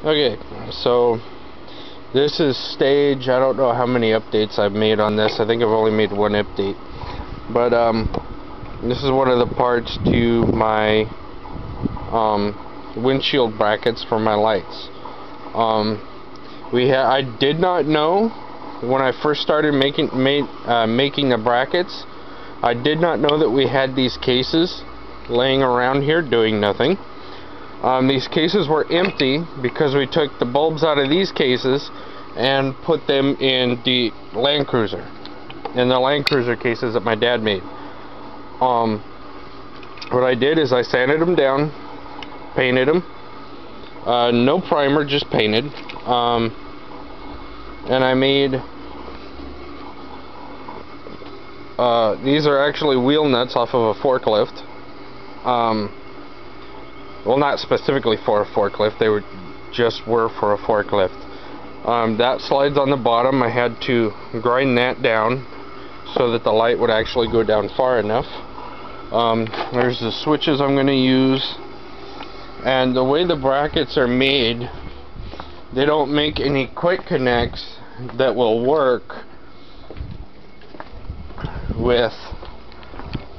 Okay, so this is stage, I don't know how many updates I've made on this. I think I've only made one update. But this is one of the parts to my windshield brackets for my lights. I did not know when I first started making the brackets. I did not know that we had these cases laying around here doing nothing. These cases were empty because we took the bulbs out of these cases and put them in the Land Cruiser, in the Land Cruiser cases that my dad made. What I did is I sanded them down, painted them, no primer, just painted, and I made these are actually wheel nuts off of a forklift. Well, not specifically for a forklift, they were for a forklift. That slides on the bottom. I had to grind that down so that the light would actually go down far enough. There's the switches I'm going to use. And the way the brackets are made, they don't make any quick connects that will work with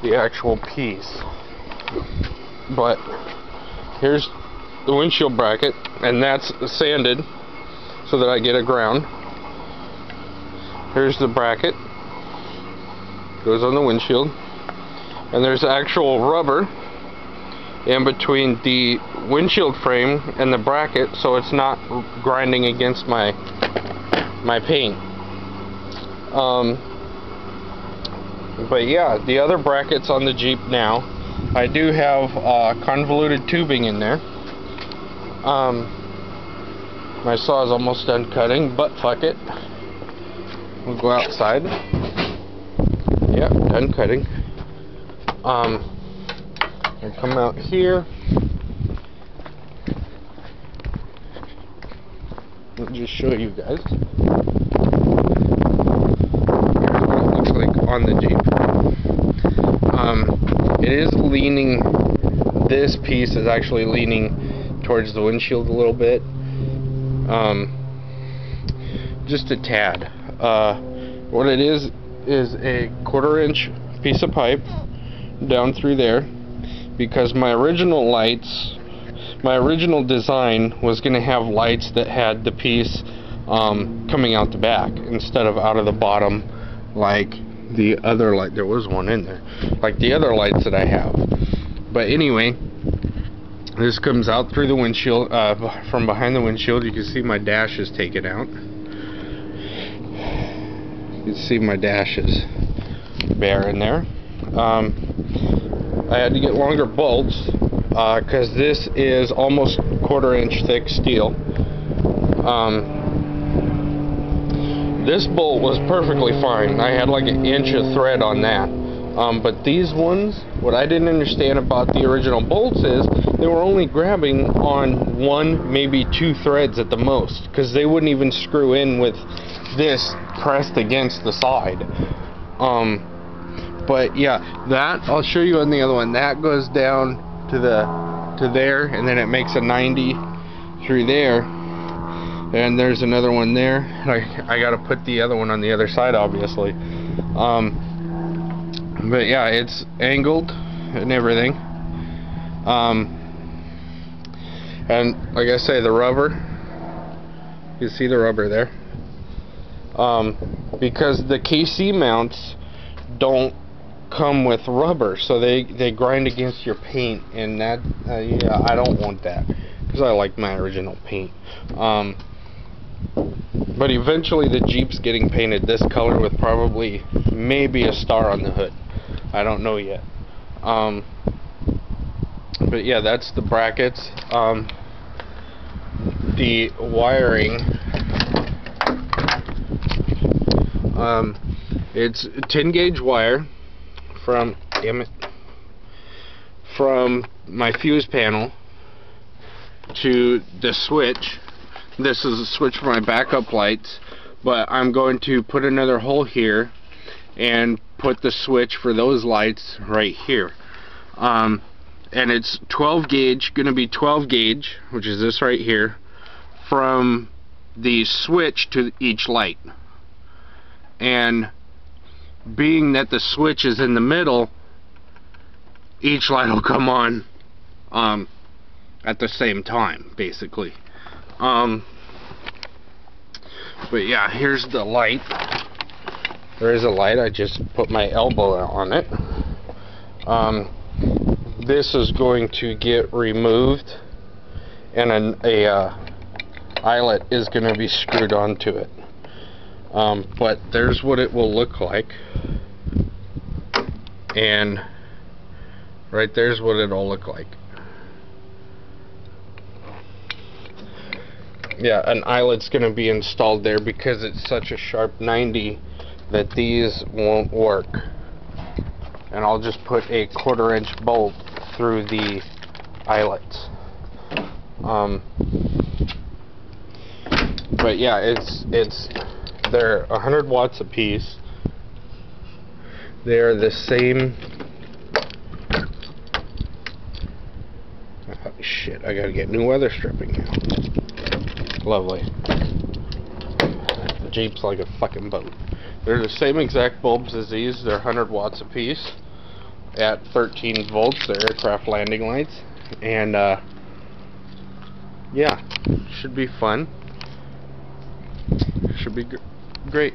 the actual piece. But here's the windshield bracket, and that's sanded so that I get a ground. Here's the bracket, goes on the windshield, and there's actual rubber in between the windshield frame and the bracket, so it's not grinding against my paint. But yeah, the other brackets on the Jeep now, I do have convoluted tubing in there. My saw is almost done cutting, but fuck it. We'll go outside. Yeah, done cutting. I come out here. I'll just show you guys. Here's what it looks like on the Jeep. It is leaning, this piece is actually leaning towards the windshield a little bit. Just a tad. What it is a 1/4 inch piece of pipe down through there, because my original design was going to have lights that had the piece coming out the back instead of out of the bottom like the other light. There was one in there, like the other lights that I have. But anyway, this comes out through the windshield, from behind the windshield. You can see my dash is taken out. You can see my dash is bare in there. I had to get longer bolts because this is almost 1/4 inch thick steel. This bolt was perfectly fine. I had like 1 inch of thread on that. But these ones, what I didn't understand about the original bolts is they were only grabbing on 1, maybe 2 threads at the most, because they wouldn't even screw in with this pressed against the side. But yeah, that I'll show you on the other one. That goes down to there, and then it makes a 90 through there. And there's another one there. I gotta put the other one on the other side, obviously. But yeah, it's angled and everything. And like I say, the rubber, you see the rubber there. Because the KC mounts don't come with rubber, so they grind against your paint, and that yeah, I don't want that because I like my original paint. But eventually the Jeep's getting painted this color with probably maybe a star on the hood. I don't know yet. But yeah, that's the brackets. The wiring, it's 10 gauge wire from my fuse panel to the switch. This is a switch for my backup lights, but I'm going to put another hole here and put the switch for those lights right here. And it's 12 gauge, going to be 12 gauge, which is this right here, from the switch to each light. And being that the switch is in the middle, each light will come on at the same time, basically. But yeah, here's the light. There is a light. I just put my elbow on it. This is going to get removed, and a eyelet is going to be screwed onto it. But there's what it will look like, and right there's what it'll look like. Yeah, an eyelet's going to be installed there because it's such a sharp 90 that these won't work. And I'll just put a 1/4 inch bolt through the eyelets. But yeah, they're 100 watts a piece. They're the same. Oh, shit, I gotta get new weather stripping now. Lovely. The Jeep's like a fucking boat. They're the same exact bulbs as these. They're 100 watts a piece at 13 volts. They're aircraft landing lights. And yeah, should be fun. Should be great.